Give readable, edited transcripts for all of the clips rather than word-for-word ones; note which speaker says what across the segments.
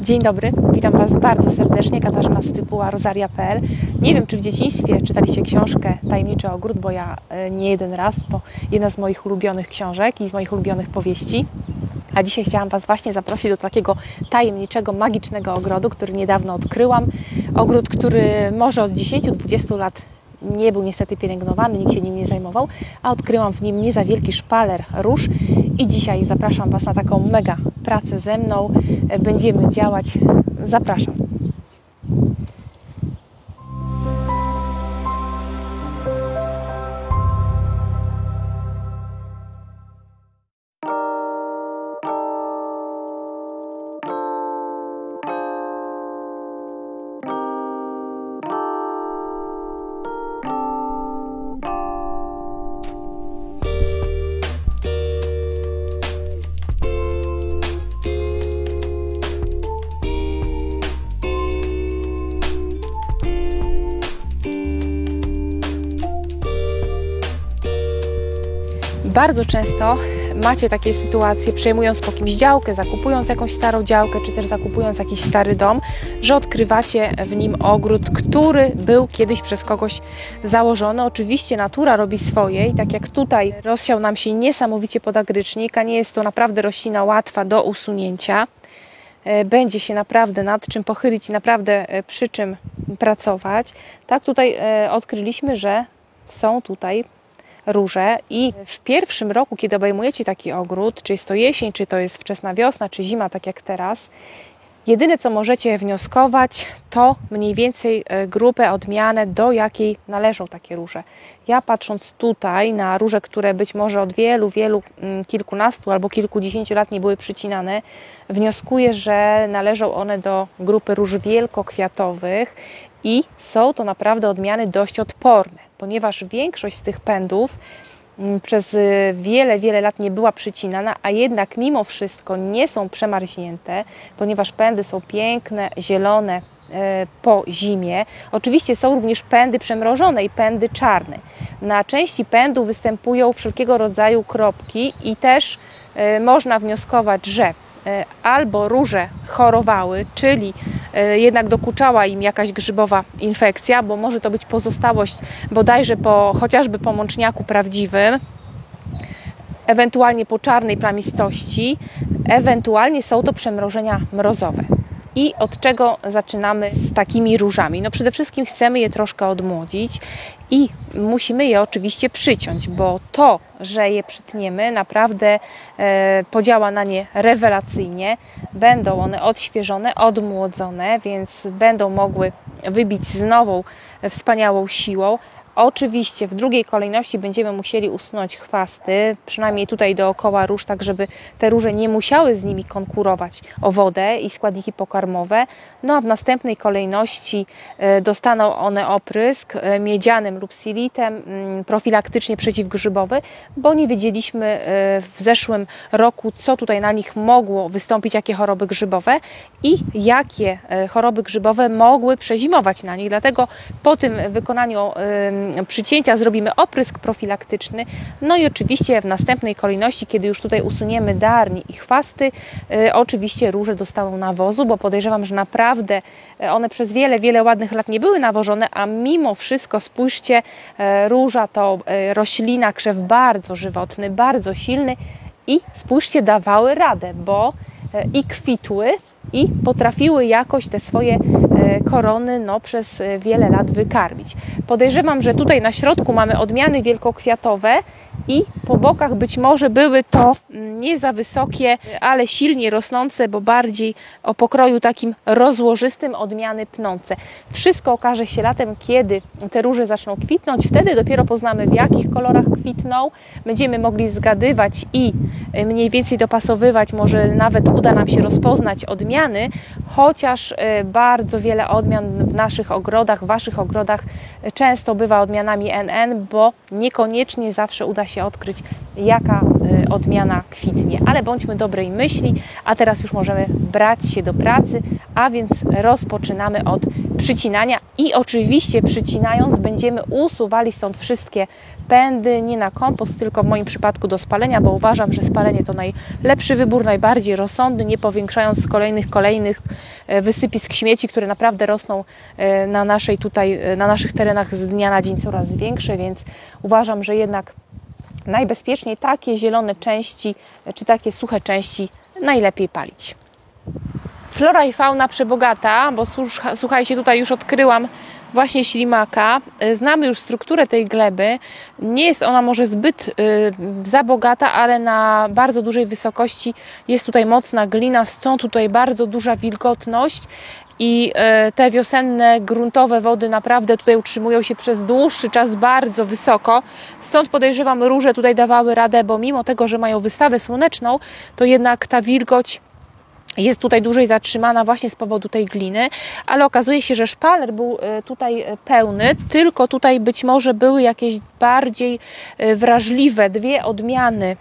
Speaker 1: Dzień dobry, witam Was bardzo serdecznie, Katarzyna Stypuła, Rosaria.pl. Nie wiem, czy w dzieciństwie czytaliście książkę Tajemniczy Ogród, bo ja nie jeden raz, to jedna z moich ulubionych książek i z moich ulubionych powieści. A dzisiaj chciałam Was właśnie zaprosić do takiego tajemniczego, magicznego ogrodu, który niedawno odkryłam. Ogród, który może od 10-20 lat nie był niestety pielęgnowany, nikt się nim nie zajmował, a odkryłam w nim nie za wielki szpaler róż i dzisiaj zapraszam Was na taką mega pracę ze mną. Będziemy działać. Zapraszam. Bardzo często macie takie sytuacje, przejmując po kimś działkę, zakupując jakąś starą działkę, czy też zakupując jakiś stary dom, że odkrywacie w nim ogród, który był kiedyś przez kogoś założony. Oczywiście natura robi swoje i tak jak tutaj rozsiał nam się niesamowicie podagrycznik, a nie jest to naprawdę roślina łatwa do usunięcia. Będzie się naprawdę nad czym pochylić i naprawdę przy czym pracować. Tak tutaj odkryliśmy, że są tutaj róże i w pierwszym roku, kiedy obejmujecie taki ogród, czy jest to jesień, czy to jest wczesna wiosna, czy zima, tak jak teraz, jedyne co możecie wnioskować, to mniej więcej grupę, odmianę, do jakiej należą takie róże. Ja patrząc tutaj na róże, które być może od wielu kilkunastu albo kilkudziesięciu lat nie były przycinane, wnioskuję, że należą one do grupy róż wielkokwiatowych i są to naprawdę odmiany dość odporne, ponieważ większość z tych pędów przez wiele lat nie była przycinana, a jednak mimo wszystko nie są przemarznięte, ponieważ pędy są piękne, zielone po zimie. Oczywiście są również pędy przemrożone i pędy czarne. Na części pędu występują wszelkiego rodzaju kropki i też można wnioskować, że albo róże chorowały, czyli jednak dokuczała im jakaś grzybowa infekcja, bo może to być pozostałość bodajże chociażby po mączniaku prawdziwym, ewentualnie po czarnej plamistości, ewentualnie są to przemrożenia mrozowe. I od czego zaczynamy z takimi różami? No przede wszystkim chcemy je troszkę odmłodzić i musimy je oczywiście przyciąć, bo to, że je przytniemy, naprawdę podziała na nie rewelacyjnie. Będą one odświeżone, odmłodzone, więc będą mogły wybić z nową, wspaniałą siłą. Oczywiście w drugiej kolejności będziemy musieli usunąć chwasty, przynajmniej tutaj dookoła róż, tak żeby te róże nie musiały z nimi konkurować o wodę i składniki pokarmowe. No a w następnej kolejności dostaną one oprysk miedzianym lub silitem, profilaktycznie przeciwgrzybowy, bo nie wiedzieliśmy w zeszłym roku, co tutaj na nich mogło wystąpić, jakie choroby grzybowe i jakie choroby grzybowe mogły przezimować na nich. Dlatego po tym wykonaniu przycięcia zrobimy oprysk profilaktyczny, no i oczywiście w następnej kolejności, kiedy już tutaj usuniemy darń i chwasty, oczywiście róże dostaną nawozu, bo podejrzewam, że naprawdę one przez wiele ładnych lat nie były nawożone, a mimo wszystko spójrzcie, róża to roślina, krzew bardzo żywotny, bardzo silny i spójrzcie, dawały radę, bo i kwitły i potrafiły jakoś te swoje korony przez wiele lat wykarmić. Podejrzewam, że tutaj na środku mamy odmiany wielkokwiatowe i po bokach być może były to nie za wysokie, ale silnie rosnące, bo bardziej o pokroju takim rozłożystym, odmiany pnące. Wszystko okaże się latem, kiedy te róże zaczną kwitnąć. Wtedy dopiero poznamy, w jakich kolorach kwitną. Będziemy mogli zgadywać i mniej więcej dopasowywać. Może nawet uda nam się rozpoznać odmiany, chociaż bardzo wiele odmian w naszych ogrodach, w Waszych ogrodach często bywa odmianami NN, bo niekoniecznie zawsze uda się odkryć jaka odmiana kwitnie. Ale bądźmy dobrej myśli, a teraz już możemy brać się do pracy, a więc rozpoczynamy od przycinania i oczywiście przycinając będziemy usuwali stąd wszystkie pędy, nie na kompost, tylko w moim przypadku do spalenia, bo uważam, że spalenie to najlepszy wybór, najbardziej rozsądny, nie powiększając kolejnych wysypisk śmieci, które naprawdę rosną na naszych terenach z dnia na dzień coraz większe, więc uważam, że jednak najbezpieczniej takie zielone części, czy takie suche części najlepiej palić. Flora i fauna przebogata, bo słuchajcie, tutaj już odkryłam właśnie ślimaka. Znamy już strukturę tej gleby. Nie jest ona może zbyt za bogata, ale na bardzo dużej wysokości jest tutaj mocna glina, stąd tutaj bardzo duża wilgotność i te wiosenne, gruntowe wody naprawdę tutaj utrzymują się przez dłuższy czas bardzo wysoko. Stąd podejrzewam, róże tutaj dawały radę, bo mimo tego, że mają wystawę słoneczną, to jednak ta wilgoć jest tutaj dłużej zatrzymana właśnie z powodu tej gliny, ale okazuje się, że szpaler był tutaj pełny, tylko tutaj być może były jakieś bardziej wrażliwe dwie odmiany,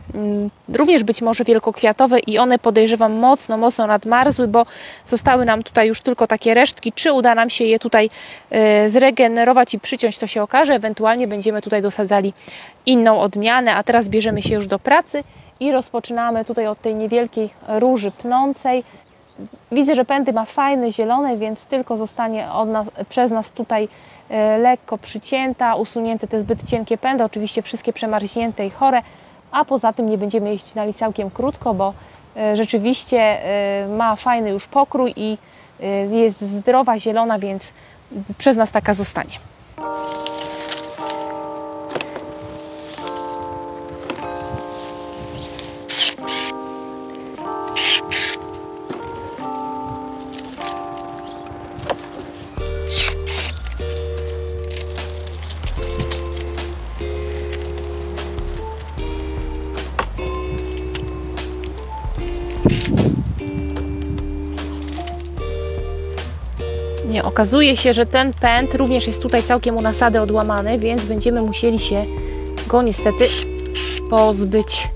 Speaker 1: również być może wielkokwiatowe i one podejrzewam mocno nadmarzły, bo zostały nam tutaj już tylko takie resztki. Czy uda nam się je tutaj zregenerować i przyciąć, to się okaże. Ewentualnie będziemy tutaj dosadzali inną odmianę, a teraz bierzemy się już do pracy. I rozpoczynamy tutaj od tej niewielkiej róży pnącej. Widzę, że pędy ma fajne, zielone, więc tylko zostanie przez nas tutaj lekko przycięta, usunięte te zbyt cienkie pędy, oczywiście wszystkie przemarznięte i chore, a poza tym nie będziemy jej ścinali całkiem krótko, bo rzeczywiście ma fajny już pokrój i jest zdrowa, zielona, więc przez nas taka zostanie. Nie, okazuje się, że ten pęd również jest tutaj całkiem u nasady odłamany, więc będziemy musieli się go niestety pozbyć.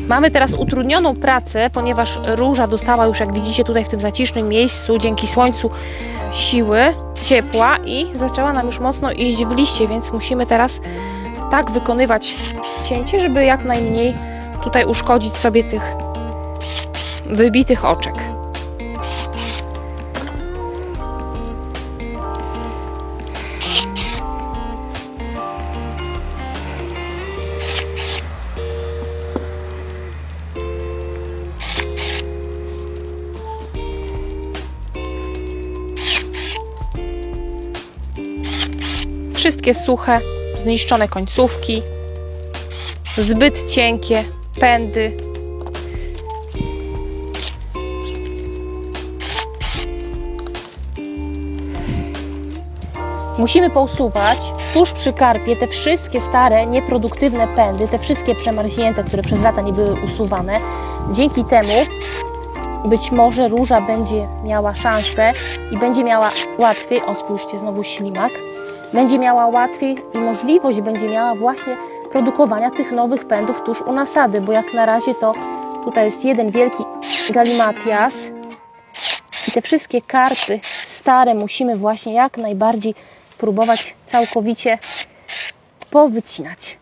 Speaker 1: Mamy teraz utrudnioną pracę, ponieważ róża dostała już, jak widzicie, tutaj w tym zacisznym miejscu, dzięki słońcu, siły, ciepła i zaczęła nam już mocno iść w liście, więc musimy teraz tak wykonywać cięcie, żeby jak najmniej tutaj uszkodzić sobie tych wybitych oczek. Wszystkie suche, zniszczone końcówki, zbyt cienkie pędy. Musimy pousuwać tuż przy karpie te wszystkie stare, nieproduktywne pędy, te wszystkie przemarznięte, które przez lata nie były usuwane. Dzięki temu być może róża będzie miała szansę i będzie miała łatwiej, o spójrzcie, znowu ślimak, będzie miała łatwiej i możliwość będzie miała właśnie produkowania tych nowych pędów tuż u nasady, bo jak na razie to tutaj jest jeden wielki galimatias i te wszystkie karpy stare musimy właśnie jak najbardziej próbować całkowicie powycinać.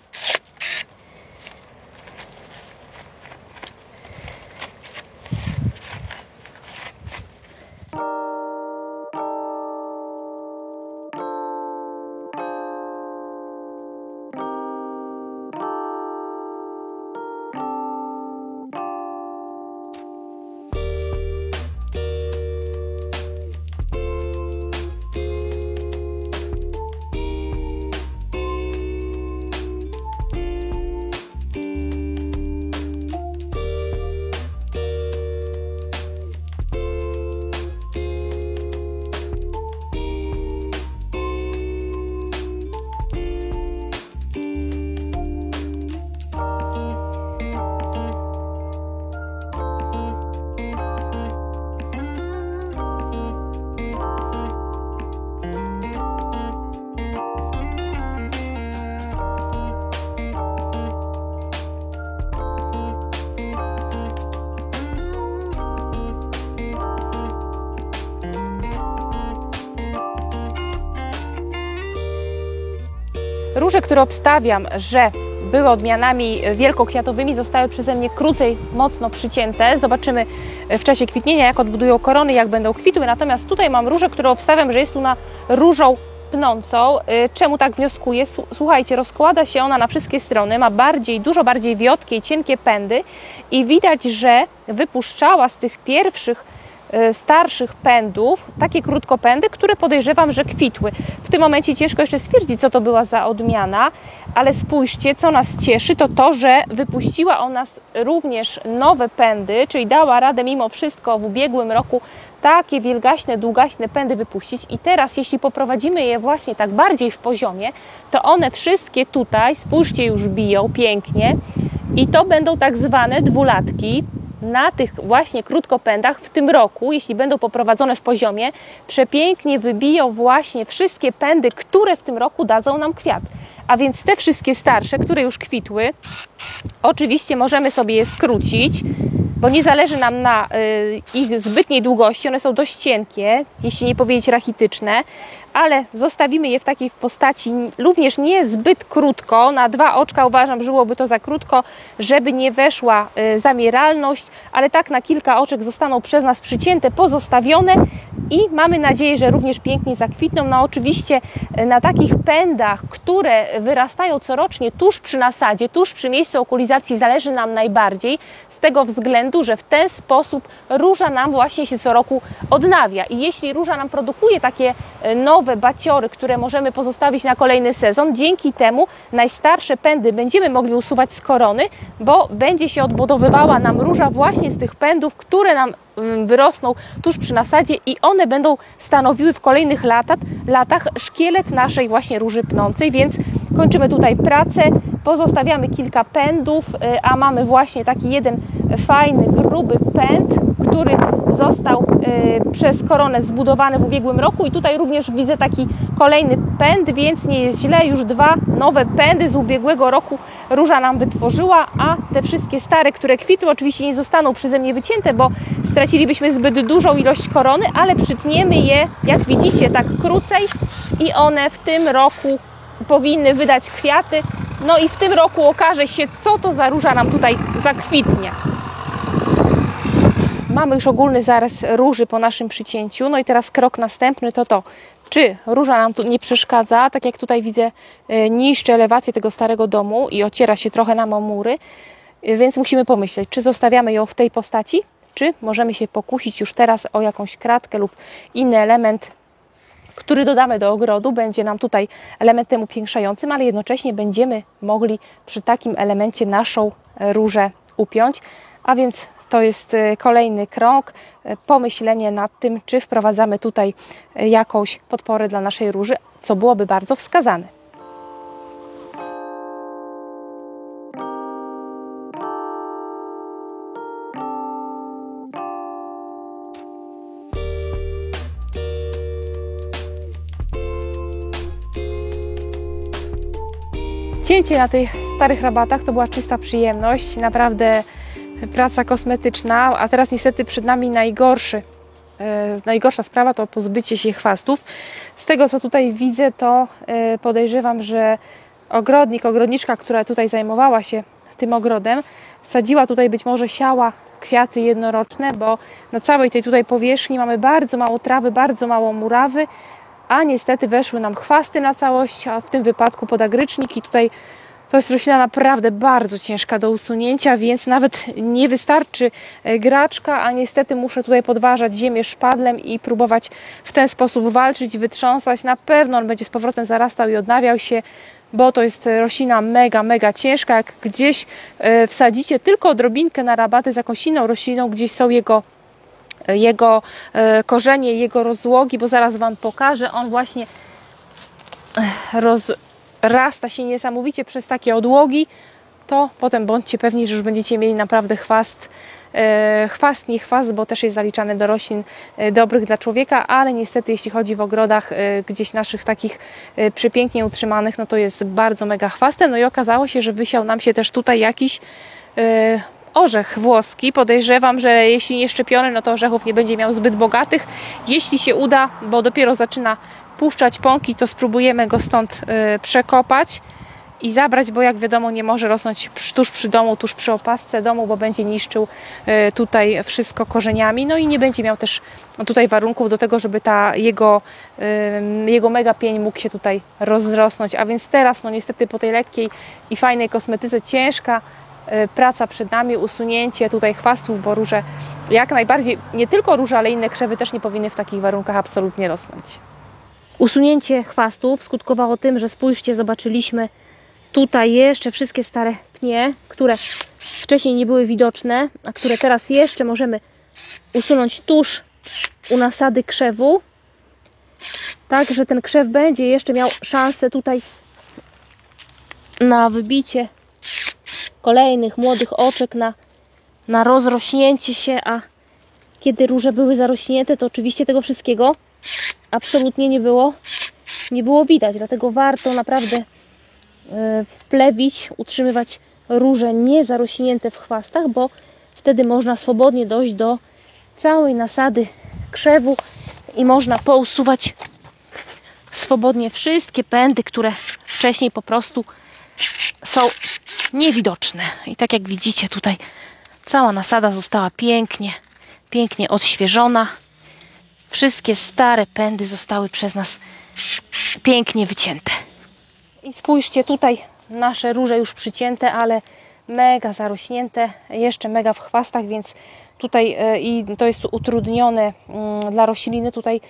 Speaker 1: Róże, które obstawiam, że były odmianami wielkokwiatowymi, zostały przeze mnie krócej mocno przycięte. Zobaczymy w czasie kwitnienia, jak odbudują korony, jak będą kwitły. Natomiast tutaj mam różę, którą obstawiam, że jest ona różą pnącą. Czemu tak wnioskuję? Słuchajcie, rozkłada się ona na wszystkie strony, ma dużo bardziej wiotkie i cienkie pędy i widać, że wypuszczała z tych pierwszych starszych pędów takie krótkopędy, które podejrzewam, że kwitły. W tym momencie ciężko jeszcze stwierdzić, co to była za odmiana, ale spójrzcie, co nas cieszy, to to, że wypuściła ona również nowe pędy, czyli dała radę mimo wszystko w ubiegłym roku takie wielgaśne, długaśne pędy wypuścić i teraz, jeśli poprowadzimy je właśnie tak bardziej w poziomie, to one wszystkie tutaj, spójrzcie, już biją pięknie i to będą tak zwane dwulatki. Na tych właśnie krótkopędach w tym roku, jeśli będą poprowadzone w poziomie, przepięknie wybiją właśnie wszystkie pędy, które w tym roku dadzą nam kwiat. A więc te wszystkie starsze, które już kwitły, oczywiście możemy sobie je skrócić, bo nie zależy nam na ich zbytniej długości, one są dość cienkie, jeśli nie powiedzieć rachityczne, ale zostawimy je w takiej postaci również nie zbyt krótko, na 2 oczka uważam, że byłoby to za krótko, żeby nie weszła zamieralność, ale tak na kilka oczek zostaną przez nas przycięte, pozostawione i mamy nadzieję, że również pięknie zakwitną. No oczywiście na takich pędach, które wyrastają corocznie tuż przy nasadzie, tuż przy miejscu okulizacji zależy nam najbardziej, z tego względu, że w ten sposób róża nam właśnie się co roku odnawia i jeśli róża nam produkuje takie nowe baciory, które możemy pozostawić na kolejny sezon, dzięki temu najstarsze pędy będziemy mogli usuwać z korony, bo będzie się odbudowywała nam róża właśnie z tych pędów, które nam wyrosną tuż przy nasadzie i one będą stanowiły w kolejnych latach szkielet naszej właśnie róży pnącej, więc kończymy tutaj pracę, pozostawiamy kilka pędów, a mamy właśnie taki jeden fajny, gruby pęd, który został przez koronę zbudowany w ubiegłym roku i tutaj również widzę taki kolejny pęd, więc nie jest źle, już 2 nowe pędy z ubiegłego roku róża nam wytworzyła, a te wszystkie stare, które kwitły, oczywiście nie zostaną przeze mnie wycięte, bo stracilibyśmy zbyt dużą ilość korony, ale przytniemy je, jak widzicie, tak krócej i one w tym roku powinny wydać kwiaty, no i w tym roku okaże się, co to za róża nam tutaj zakwitnie. Mamy już ogólny zarys róży po naszym przycięciu, no i teraz krok następny to, czy róża nam tu nie przeszkadza, tak jak tutaj widzę, niszczy elewację tego starego domu i ociera się trochę nam o mury, więc musimy pomyśleć, czy zostawiamy ją w tej postaci, czy możemy się pokusić już teraz o jakąś kratkę lub inny element, który dodamy do ogrodu, będzie nam tutaj elementem upiększającym, ale jednocześnie będziemy mogli przy takim elemencie naszą różę upiąć, a więc to jest kolejny krok, pomyślenie nad tym, czy wprowadzamy tutaj jakąś podporę dla naszej róży, co byłoby bardzo wskazane. Cięcie na tych starych rabatach to była czysta przyjemność, naprawdę praca kosmetyczna, a teraz niestety przed nami najgorsza sprawa to pozbycie się chwastów. Z tego, co tutaj widzę, to podejrzewam, że ogrodniczka, która tutaj zajmowała się tym ogrodem, sadziła tutaj, być może siała kwiaty jednoroczne, bo na całej tej tutaj powierzchni mamy bardzo mało trawy, bardzo mało murawy, a niestety weszły nam chwasty na całość, a w tym wypadku podagrycznik i tutaj to jest roślina naprawdę bardzo ciężka do usunięcia, więc nawet nie wystarczy graczka, a niestety muszę tutaj podważać ziemię szpadlem i próbować w ten sposób walczyć, wytrząsać. Na pewno on będzie z powrotem zarastał i odnawiał się, bo to jest roślina mega ciężka. Jak gdzieś wsadzicie tylko odrobinkę na rabaty z jakąś inną rośliną, gdzieś są jego korzenie, jego rozłogi, bo zaraz Wam pokażę, on właśnie rasta się niesamowicie przez takie odłogi, to potem bądźcie pewni, że już będziecie mieli naprawdę chwast, nie chwast, bo też jest zaliczany do roślin dobrych dla człowieka, ale niestety jeśli chodzi w ogrodach gdzieś naszych takich przepięknie utrzymanych, no to jest bardzo mega chwastem. No i okazało się, że wysiał nam się też tutaj jakiś orzech włoski. Podejrzewam, że jeśli nie szczepiony, no to orzechów nie będzie miał zbyt bogatych. Jeśli się uda, bo dopiero zaczyna puszczać pąki, to spróbujemy go stąd przekopać i zabrać, bo jak wiadomo nie może rosnąć tuż przy domu, tuż przy opasce domu, bo będzie niszczył tutaj wszystko korzeniami, no i nie będzie miał też tutaj warunków do tego, żeby ta jego mega pień mógł się tutaj rozrosnąć, a więc teraz no niestety po tej lekkiej i fajnej kosmetyce ciężka praca przed nami, usunięcie tutaj chwastów, bo róże jak najbardziej, nie tylko róże, ale inne krzewy też nie powinny w takich warunkach absolutnie rosnąć. Usunięcie chwastów skutkowało tym, że spójrzcie, zobaczyliśmy tutaj jeszcze wszystkie stare pnie, które wcześniej nie były widoczne, a które teraz jeszcze możemy usunąć tuż u nasady krzewu. Tak, że ten krzew będzie jeszcze miał szansę tutaj na wybicie kolejnych młodych oczek, na rozrośnięcie się, a kiedy róże były zarośnięte, to oczywiście tego wszystkiego absolutnie nie było widać, dlatego warto naprawdę plewić, utrzymywać róże niezarośnięte w chwastach, bo wtedy można swobodnie dojść do całej nasady krzewu i można pousuwać swobodnie wszystkie pędy, które wcześniej po prostu są niewidoczne. I tak jak widzicie tutaj cała nasada została pięknie odświeżona. Wszystkie stare pędy zostały przez nas pięknie wycięte. I spójrzcie, tutaj nasze róże już przycięte, ale mega zarośnięte, jeszcze mega w chwastach, więc tutaj i to jest utrudnione dla rośliny, tutaj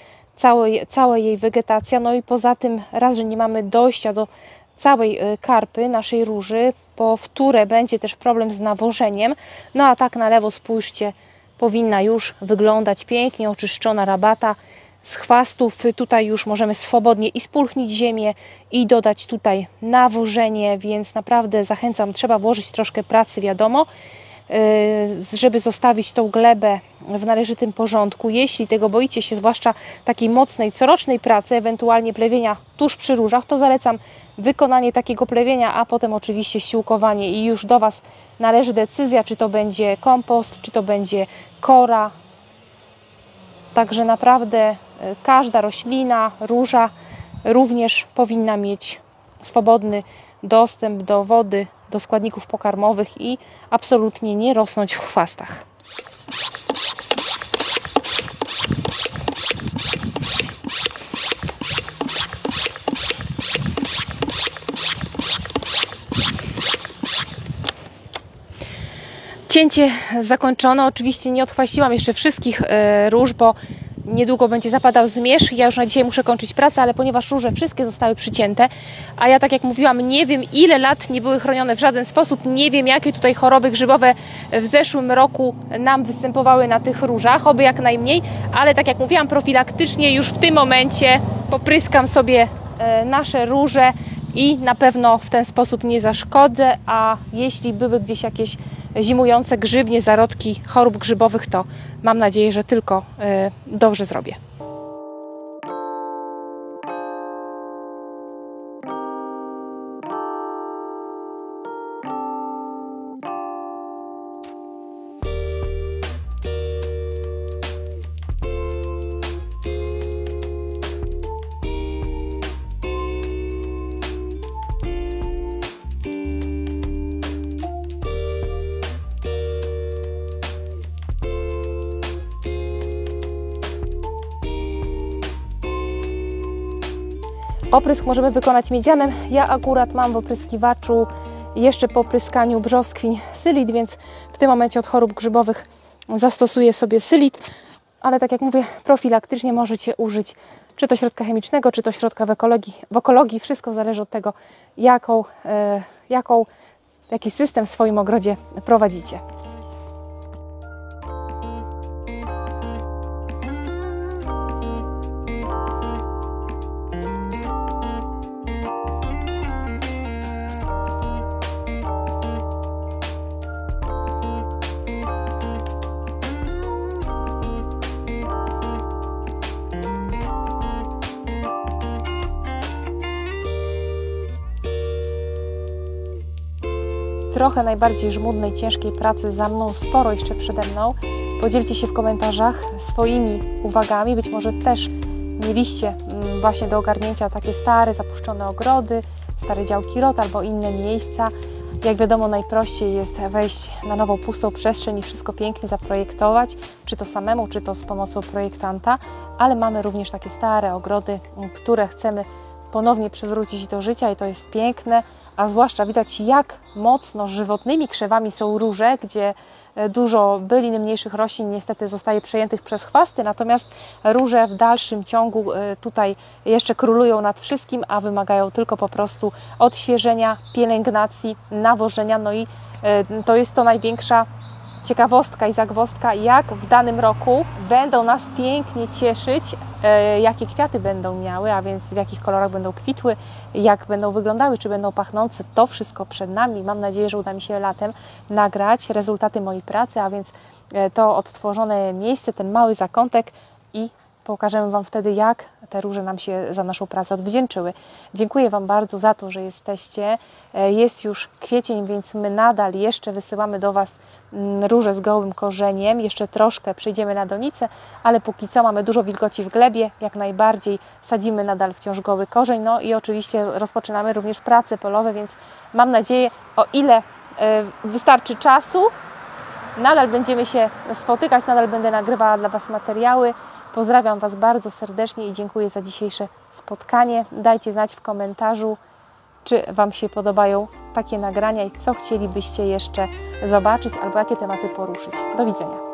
Speaker 1: cała jej wegetacja. No i poza tym raz, że nie mamy dojścia do całej karpy naszej róży, po wtóre będzie też problem z nawożeniem. No a tak na lewo spójrzcie, powinna już wyglądać pięknie oczyszczona rabata z chwastów. Tutaj już możemy swobodnie i spulchnić ziemię i dodać tutaj nawożenie, więc naprawdę zachęcam, trzeba włożyć troszkę pracy, wiadomo, żeby zostawić tą glebę w należytym porządku. Jeśli tego boicie się, zwłaszcza takiej mocnej, corocznej pracy, ewentualnie plewienia tuż przy różach, to zalecam wykonanie takiego plewienia, a potem oczywiście ściółkowanie i już do Was należy decyzja, czy to będzie kompost, czy to będzie kora. Także naprawdę każda roślina, róża również powinna mieć swobodny dostęp do wody, do składników pokarmowych i absolutnie nie rosnąć w chwastach. Cięcie zakończone. Oczywiście nie odchwaściłam jeszcze wszystkich róż, bo niedługo będzie zapadał zmierzch. Ja już na dzisiaj muszę kończyć pracę, ale ponieważ róże wszystkie zostały przycięte, a ja tak jak mówiłam, nie wiem ile lat nie były chronione w żaden sposób, nie wiem jakie tutaj choroby grzybowe w zeszłym roku nam występowały na tych różach, oby jak najmniej, ale tak jak mówiłam, profilaktycznie już w tym momencie popryskam sobie nasze róże i na pewno w ten sposób nie zaszkodzę, a jeśli były gdzieś jakieś zimujące grzybnie, zarodki chorób grzybowych, to mam nadzieję, że tylko dobrze zrobię. Oprysk możemy wykonać miedzianem. Ja akurat mam w opryskiwaczu jeszcze po pryskaniu brzoskwiń sylit, więc w tym momencie od chorób grzybowych zastosuję sobie sylit, ale tak jak mówię, profilaktycznie możecie użyć czy to środka chemicznego, czy to środka w ekologii. Wszystko zależy od tego, jaki system w swoim ogrodzie prowadzicie. Trochę najbardziej żmudnej, ciężkiej pracy za mną, sporo jeszcze przede mną. Podzielcie się w komentarzach swoimi uwagami, być może też mieliście właśnie do ogarnięcia takie stare, zapuszczone ogrody, stare działki ROT albo inne miejsca, jak wiadomo, najprościej jest wejść na nową, pustą przestrzeń i wszystko pięknie zaprojektować, czy to samemu, czy to z pomocą projektanta, ale mamy również takie stare ogrody, które chcemy ponownie przywrócić do życia i to jest piękne, a zwłaszcza widać, jak mocno żywotnymi krzewami są róże, gdzie dużo bylin, mniejszych roślin niestety zostaje przejętych przez chwasty, natomiast róże w dalszym ciągu tutaj jeszcze królują nad wszystkim, a wymagają tylko po prostu odświeżenia, pielęgnacji, nawożenia, no i to jest to największa ciekawostka i zagwozdka, jak w danym roku będą nas pięknie cieszyć, jakie kwiaty będą miały, a więc w jakich kolorach będą kwitły, jak będą wyglądały, czy będą pachnące. To wszystko przed nami. Mam nadzieję, że uda mi się latem nagrać rezultaty mojej pracy, a więc to odtworzone miejsce, ten mały zakątek i pokażemy Wam wtedy, jak te róże nam się za naszą pracę odwdzięczyły. Dziękuję Wam bardzo za to, że jesteście. Jest już kwiecień, więc my nadal jeszcze wysyłamy do Was róże z gołym korzeniem. Jeszcze troszkę przejdziemy na donicę, ale póki co mamy dużo wilgoci w glebie. Jak najbardziej sadzimy nadal wciąż goły korzeń. No i oczywiście rozpoczynamy również prace polowe, więc mam nadzieję, o ile wystarczy czasu, nadal będziemy się spotykać, nadal będę nagrywała dla Was materiały. Pozdrawiam Was bardzo serdecznie i dziękuję za dzisiejsze spotkanie. Dajcie znać w komentarzu, czy Wam się podobają takie nagrania i co chcielibyście jeszcze zobaczyć albo jakie tematy poruszyć. Do widzenia.